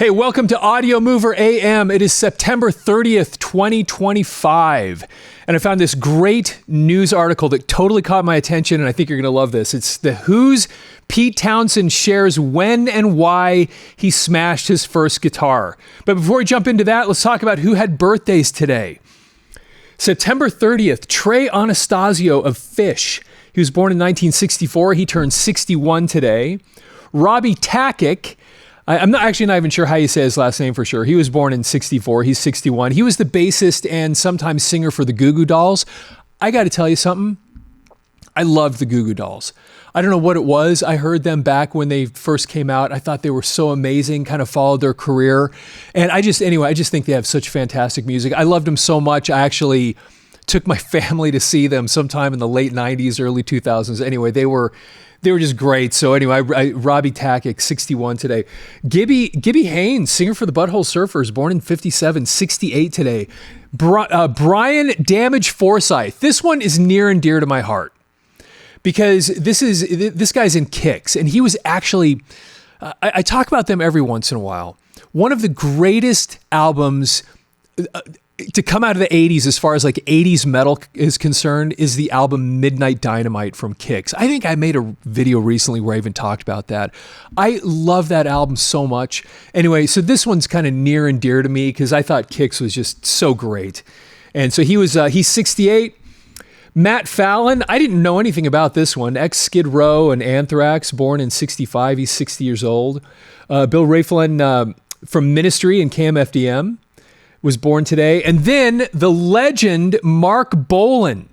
Hey, welcome to Audiomover AM. It is September 30th, 2025. And I found this great news article that totally caught my attention, and I think you're going to love this. It's The Who's Pete Townsend shares when and why he smashed his first guitar. But before we jump into that, let's talk about who had birthdays today. September 30th, Trey Anastasio of Phish. He was born in 1964. He turned 61 today. Robby Takac. I'm not even sure how you say his last name for sure. He was born in 64. He's 61. He was the bassist and sometimes singer for the Goo Goo Dolls. I got to tell you something. I loved the Goo Goo Dolls. I don't know what it was. I heard them back when they first came out. I thought they were so amazing, kind of followed their career. And I just think they have such fantastic music. I loved them so much. I actually took my family to see them sometime in the late 90s, early 2000s. Anyway, they were just great. So anyway, Robby Takac, 61 today. Gibby Haynes, singer for the Butthole Surfers, born in 57, 68 today. Brian Damage Forsyth. This one is near and dear to my heart because this guy's in Kix, and he was actually, I talk about them every once in a while. One of the greatest albums to come out of the 80s, as far as like 80s metal is concerned, is the album Midnight Dynamite from Kix. I think I made a video recently where I even talked about that. I love that album so much. Anyway, so this one's kind of near and dear to me because I thought Kix was just so great. And so he's 68. Matt Fallon, I didn't know anything about this one. Skid Row and Anthrax, born in 65. He's 60 years old. Bill Rieflin from Ministry and KMFDM. Was born today. And then the legend Marc Bolan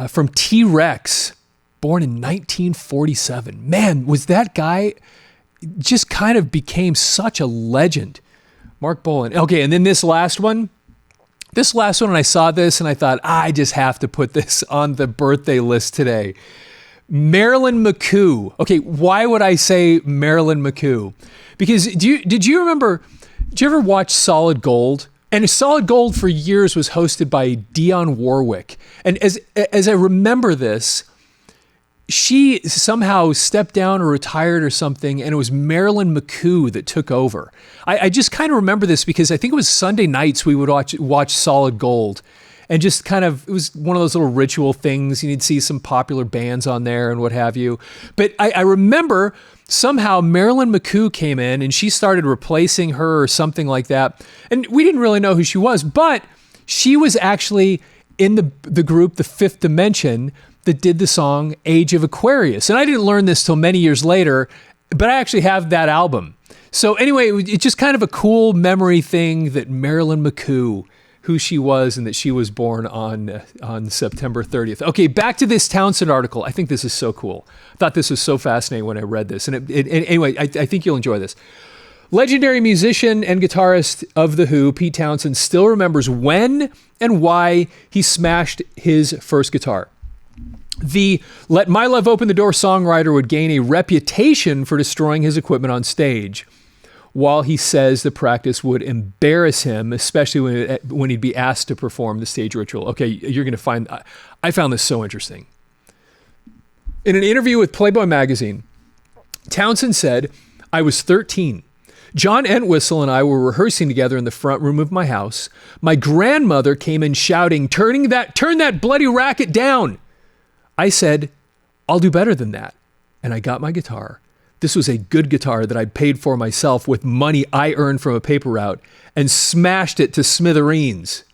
from T-Rex, born in 1947. Man, was that guy just kind of became such a legend. Marc Bolan. Okay, and then this last one, and I saw this and I thought, I just have to put this on the birthday list today. Marilyn McCoo. Okay, why would I say Marilyn McCoo? Because did you ever watch Solid Gold? And Solid Gold for years was hosted by Dionne Warwick. And as I remember this, she somehow stepped down or retired or something, and it was Marilyn McCoo that took over. I just kind of remember this because I think it was Sunday nights we would watch Solid Gold. And just kind of, it was one of those little ritual things. You'd see some popular bands on there and what have you. But I remember somehow Marilyn McCoo came in and she started replacing her or something like that. And we didn't really know who she was, but she was actually in the group, The Fifth Dimension, that did the song Age of Aquarius. And I didn't learn this till many years later, but I actually have that album. So anyway, it's just kind of a cool memory thing that Marilyn McCoo, who she was and that she was born on September 30th. Okay, back to this Townsend article. I think this is so cool. I thought this was so fascinating when I read this. And anyway, I think you'll enjoy this. Legendary musician and guitarist of The Who, Pete Townsend, still remembers when and why he smashed his first guitar. The Let My Love Open the Door songwriter would gain a reputation for destroying his equipment on stage, while he says the practice would embarrass him, especially when he'd be asked to perform the stage ritual. Okay, you're going to find, I found this so interesting. In an interview with Playboy magazine, Townsend said, "I was 13. John Entwistle and I were rehearsing together in the front room of my house. My grandmother came in shouting, turn that bloody racket down. I said, I'll do better than that. And I got my guitar. This was a good guitar that I'd paid for myself with money I earned from a paper route and smashed it to smithereens.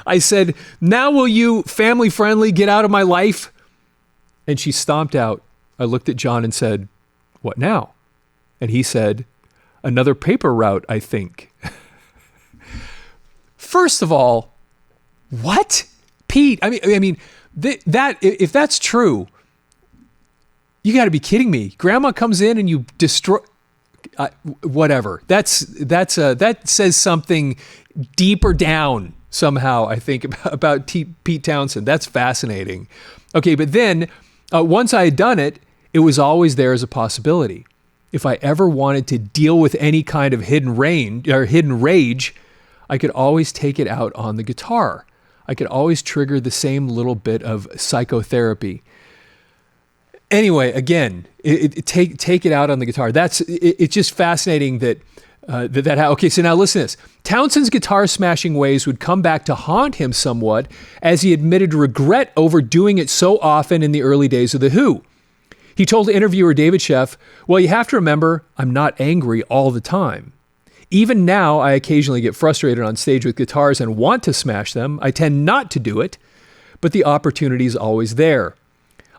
I said, now will you, family friendly, get out of my life? And she stomped out. I looked at John and said, what now? And he said, another paper route, I think." First of all, what? Pete, I mean, that if that's true, you got to be kidding me. Grandma comes in and you destroy, whatever. That says something deeper down somehow, I think, about Pete Townsend. That's fascinating. Okay, but then once I had done it, it was always there as a possibility. If I ever wanted to deal with any kind of hidden rage, I could always take it out on the guitar. I could always trigger the same little bit of psychotherapy. Anyway, again, take it out on the guitar. It's just fascinating that okay, so now listen to this. Townsend's guitar smashing ways would come back to haunt him somewhat, as he admitted regret over doing it so often in the early days of The Who. He told interviewer David Sheff, "Well, you have to remember, I'm not angry all the time. Even now, I occasionally get frustrated on stage with guitars and want to smash them. I tend not to do it, but the opportunity is always there.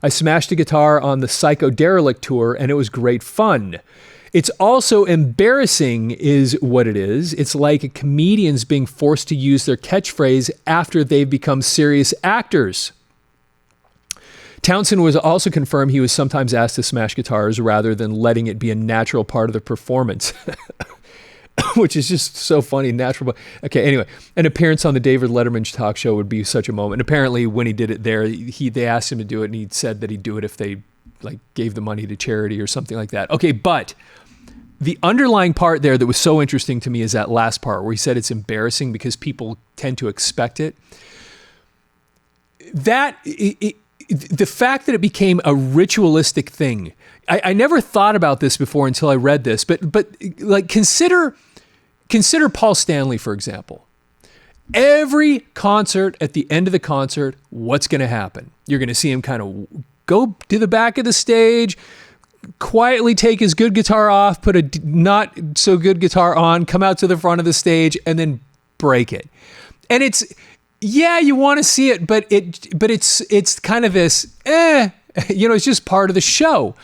I smashed a guitar on the Psycho Derelict tour, and it was great fun. It's also embarrassing is what it is. It's like comedians being forced to use their catchphrase after they've become serious actors." Townsend was also confirmed he was sometimes asked to smash guitars rather than letting it be a natural part of the performance. Which is just so funny, natural. Okay, anyway, an appearance on the David Letterman talk show would be such a moment. And apparently when he did it there, they asked him to do it, and he said that he'd do it if they gave the money to charity or something like that. Okay, but the underlying part there that was so interesting to me is that last part where he said it's embarrassing because people tend to expect it. The fact that it became a ritualistic thing, I never thought about this before until I read this, but consider Paul Stanley, for example. Every concert, at the end of the concert, what's going to happen? You're going to see him kind of go to the back of the stage, quietly take his good guitar off, put a not so good guitar on, come out to the front of the stage, and then break it. And you want to see it, but it's kind of this, it's just part of the show.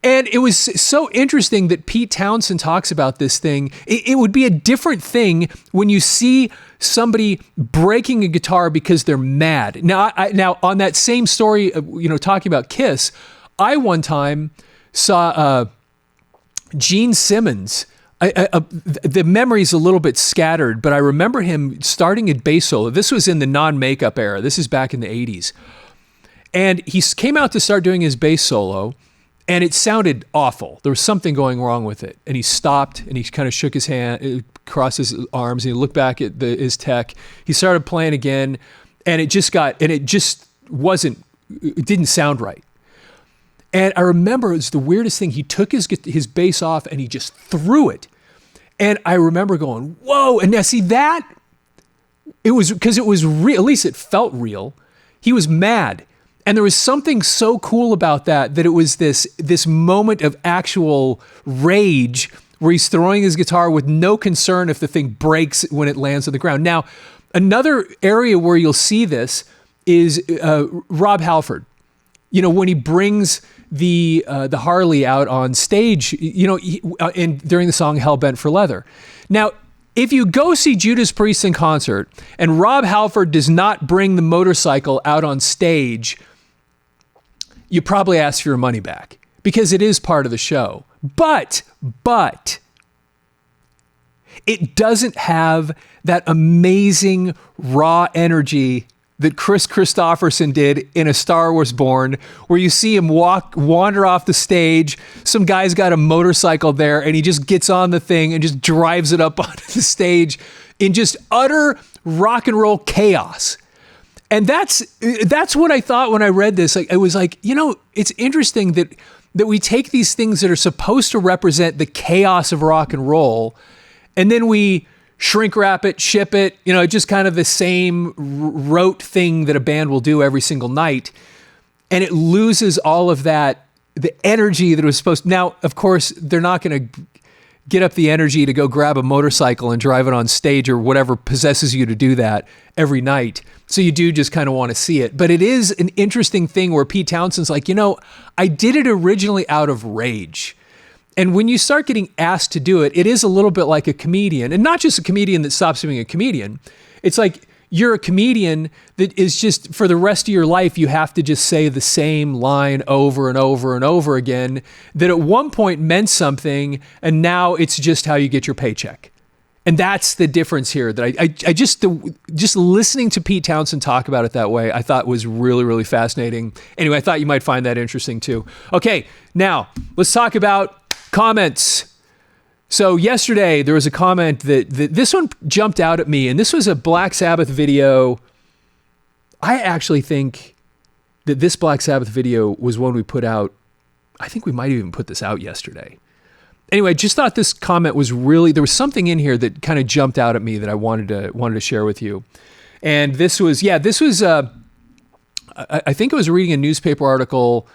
And it was so interesting that Pete Townsend talks about this thing. It would be a different thing when you see somebody breaking a guitar because they're mad. Now, on that same story, talking about Kiss, I one time saw Gene Simmons. The memory's a little bit scattered, but I remember him starting a bass solo. This was in the non-makeup era. This is back in the 80s. And he came out to start doing his bass solo, and it sounded awful. There was something going wrong with it. And he stopped, and he kind of shook his hand, crossed his arms, and he looked back at his tech. He started playing again, and it didn't sound right. And I remember it was the weirdest thing. He took his bass off, and he just threw it. And I remember going, whoa. And now see that, it was because it was real. At least it felt real. He was mad. And there was something so cool about that it was this moment of actual rage where he's throwing his guitar with no concern if the thing breaks when it lands on the ground. Now, another area where you'll see this is Rob Halford. When he brings the Harley out on stage, during the song Hell Bent for Leather. Now, if you go see Judas Priest in concert and Rob Halford does not bring the motorcycle out on stage, you probably ask for your money back because it is part of the show. But it doesn't have that amazing raw energy that Chris Christopherson did in A Star Was Born, where you see him wander off the stage. Some guy's got a motorcycle there, and he just gets on the thing and just drives it up onto the stage in just utter rock and roll chaos. And that's what I thought when I read this. It was like, it's interesting that we take these things that are supposed to represent the chaos of rock and roll, and then we shrink wrap it, ship it, just kind of the same rote thing that a band will do every single night. And it loses all of that, the energy that it was supposed to. Now, of course, they're not going to get up the energy to go grab a motorcycle and drive it on stage or whatever possesses you to do that every night. So you do just kind of want to see it. But it is an interesting thing where Pete Townsend's like, I did it originally out of rage. And when you start getting asked to do it, it is a little bit like a comedian, and not just a comedian that stops being a comedian. It's like you're a comedian that is just, for the rest of your life, you have to just say the same line over and over and over again that at one point meant something, and now it's just how you get your paycheck. And that's the difference here that I just listening to Pete Townsend talk about it that way, I thought was really, really fascinating. Anyway, I thought you might find that interesting too. Okay, now let's talk about comments. So yesterday there was a comment that this one jumped out at me, and this was a Black Sabbath video. I actually think that this Black Sabbath video was one we put out. I think we might even put this out yesterday. Anyway, I just thought this comment was really, there was something in here that kind of jumped out at me that I wanted to share with you. And this was, I think I was reading a newspaper article.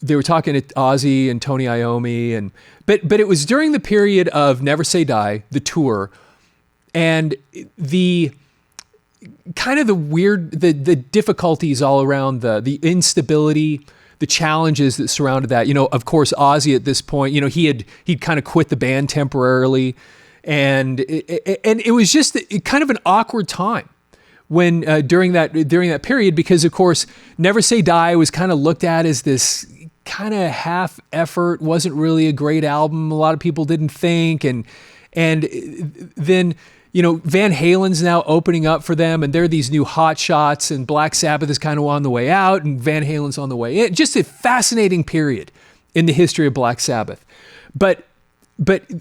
They were talking to Ozzy and Tony Iommi, but it was during the period of Never Say Die, the tour, and the kind of the weird, the difficulties all around, the instability, the challenges that surrounded that. You know, of course, Ozzy at this point, you know, he'd kind of quit the band temporarily, and it was just kind of an awkward time when during that period, because of course Never Say Die was kind of looked at as this kind of half effort, wasn't really a great album. A lot of people didn't think, and then, you know, Van Halen's now opening up for them, and they're these new hot shots, and Black Sabbath is kind of on the way out, and Van Halen's on the way in. Just a fascinating period in the history of Black Sabbath. But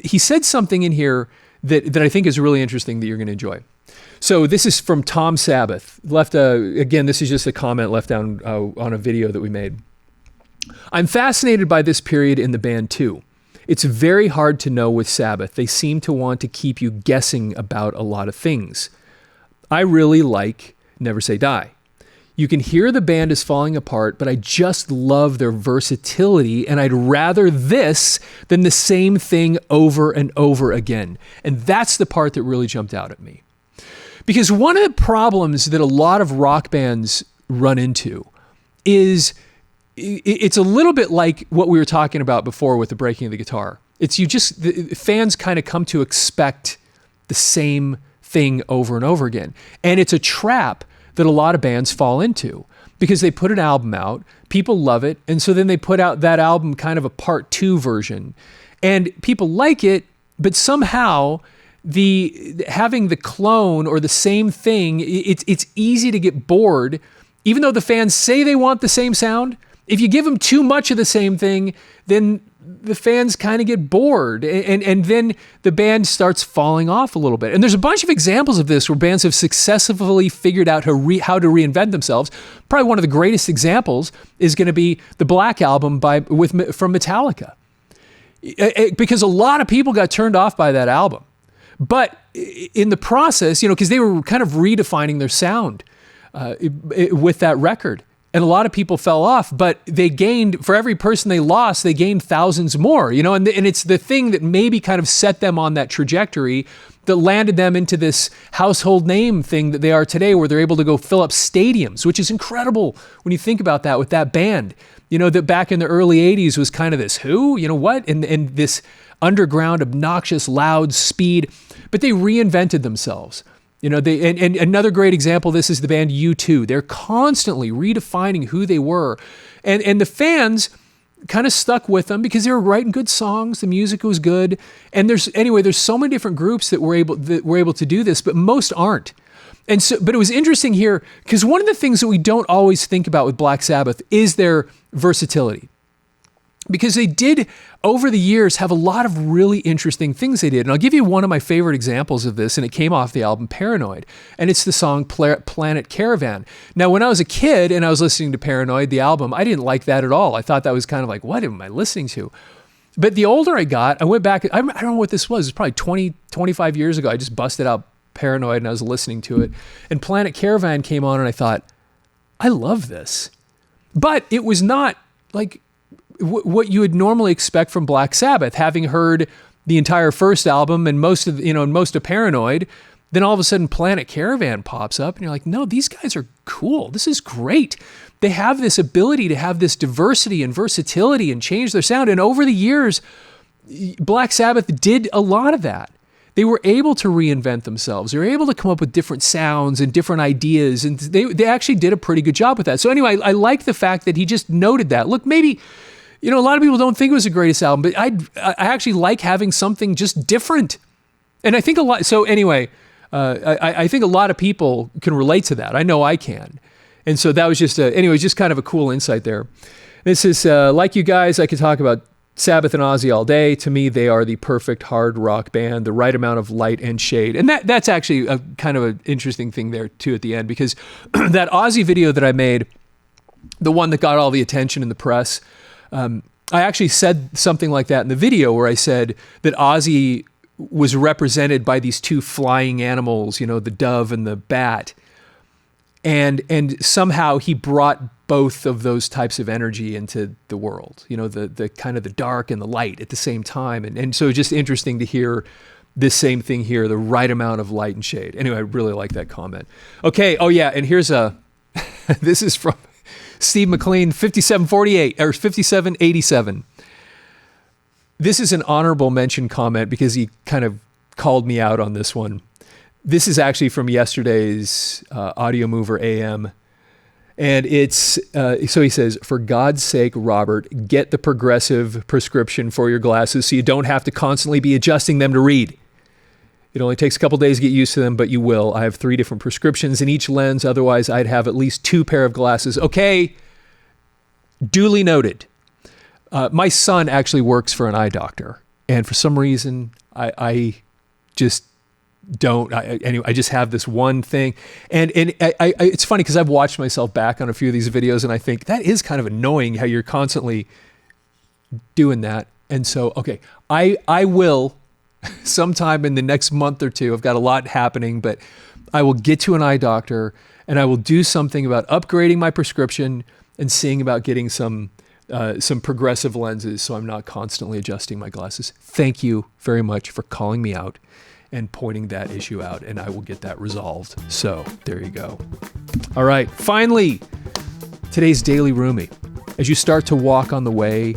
he said something in here that I think is really interesting that you're going to enjoy. So this is from Tom Sabbath. Again, this is just a comment left down on a video that we made. I'm fascinated by this period in the band too. It's very hard to know with Sabbath. They seem to want to keep you guessing about a lot of things. I really like Never Say Die. You can hear the band is falling apart, but I just love their versatility, and I'd rather this than the same thing over and over again. And that's the part that really jumped out at me. Because one of the problems that a lot of rock bands run into is it's a little bit like what we were talking about before with the breaking of the guitar. The fans kind of come to expect the same thing over and over again. And it's a trap that a lot of bands fall into, because they put an album out, people love it, and so then they put out that album kind of a part 2 version, and people like it, but somehow having the clone or the same thing, it's easy to get bored, even though the fans say they want the same sound. If you give them too much of the same thing, then the fans kind of get bored, and then the band starts falling off a little bit. And there's a bunch of examples of this where bands have successfully figured out how to reinvent themselves. Probably one of the greatest examples is going to be the Black Album from Metallica, because a lot of people got turned off by that album. But in the process, you know, because they were kind of redefining their sound with that record. And a lot of people fell off, but they gained, for every person they lost, they gained thousands more, you know, and it's the thing that maybe kind of set them on that trajectory that landed them into this household name thing that they are today, where they're able to go fill up stadiums, which is incredible when you think about that with that band, you know, that back in the early 80s was kind of this, who, you know what, and this underground, obnoxious, loud speed, but they reinvented themselves. You know, and another great example of this is the band U2. They're constantly redefining who they were. And the fans kind of stuck with them because they were writing good songs, the music was good. And there's so many different groups that were able to do this, but most aren't. And so, but it was interesting here, because one of the things that we don't always think about with Black Sabbath is their versatility. Because they did, over the years, have a lot of really interesting things they did. And I'll give you one of my favorite examples of this, and it came off the album Paranoid. And it's the song Planet Caravan. Now, when I was a kid and I was listening to Paranoid, the album, I didn't like that at all. I thought that was kind of like, what am I listening to? But the older I got, I went back, I don't know what this was. It was probably 20, 25 years ago. I just busted out Paranoid and I was listening to it. And Planet Caravan came on and I thought, I love this. But it was not like what you would normally expect from Black Sabbath, having heard the entire first album and most of Paranoid. Then all of a sudden Planet Caravan pops up and you're like, no, these guys are cool. This is great. They have this ability to have this diversity and versatility and change their sound. And over the years, Black Sabbath did a lot of that. They were able to reinvent themselves. They were able to come up with different sounds and different ideas. And they actually did a pretty good job with that. So anyway, I like the fact that he just noted that. Look, maybe, you know, a lot of people don't think it was the greatest album, but I actually like having something just different. And I think I think a lot of people can relate to that. I know I can. And so that was just just kind of a cool insight there. This is, like you guys, I could talk about Sabbath and Ozzy all day. To me, they are the perfect hard rock band, the right amount of light and shade. And that's actually a kind of an interesting thing there too at the end, because that Ozzy video that I made, the one that got all the attention in the press. I actually said something like that in the video where I said that Ozzy was represented by these two flying animals, you know, the dove and the bat. And somehow he brought both of those types of energy into the world, you know, the kind of the dark and the light at the same time. And so it's just interesting to hear this same thing here, the right amount of light and shade. Anyway, I really like that comment. Okay. Oh yeah. And here's this is from Steve McLean, 5748 or 5787. This is an honorable mention comment because he kind of called me out on this one. This is actually from yesterday's Audiomover AM. And it's, so he says, for God's sake, Robert, get the progressive prescription for your glasses so you don't have to constantly be adjusting them to read. It only takes a couple days to get used to them, but you will. I have 3 different prescriptions in each lens. Otherwise, I'd have at least 2 pair of glasses. Okay, duly noted. My son actually works for an eye doctor. And for some reason, I just don't. Anyway, I just have this one thing. And it's funny because I've watched myself back on a few of these videos and I think that is kind of annoying how you're constantly doing that. And so, okay, I will sometime in the next month or 2, I've got a lot happening, but I will get to an eye doctor and I will do something about upgrading my prescription and seeing about getting some progressive lenses so I'm not constantly adjusting my glasses. Thank you very much for calling me out and pointing that issue out, and I will get that resolved. So there you go. All right, finally, today's Daily Roomie. As you start to walk on the way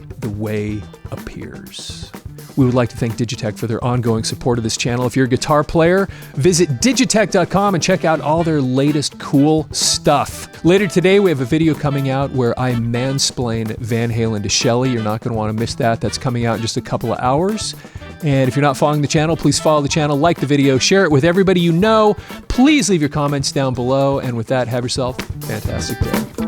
appears. We would like to thank Digitech for their ongoing support of this channel. If you're a guitar player, visit digitech.com and check out all their latest cool stuff. Later today, we have a video coming out where I mansplain Van Halen to Shelley. You're not going to want to miss that. That's coming out in just a couple of hours. And if you're not following the channel, please follow the channel, like the video, share it with everybody you know. Please leave your comments down below. And with that, have yourself a fantastic day.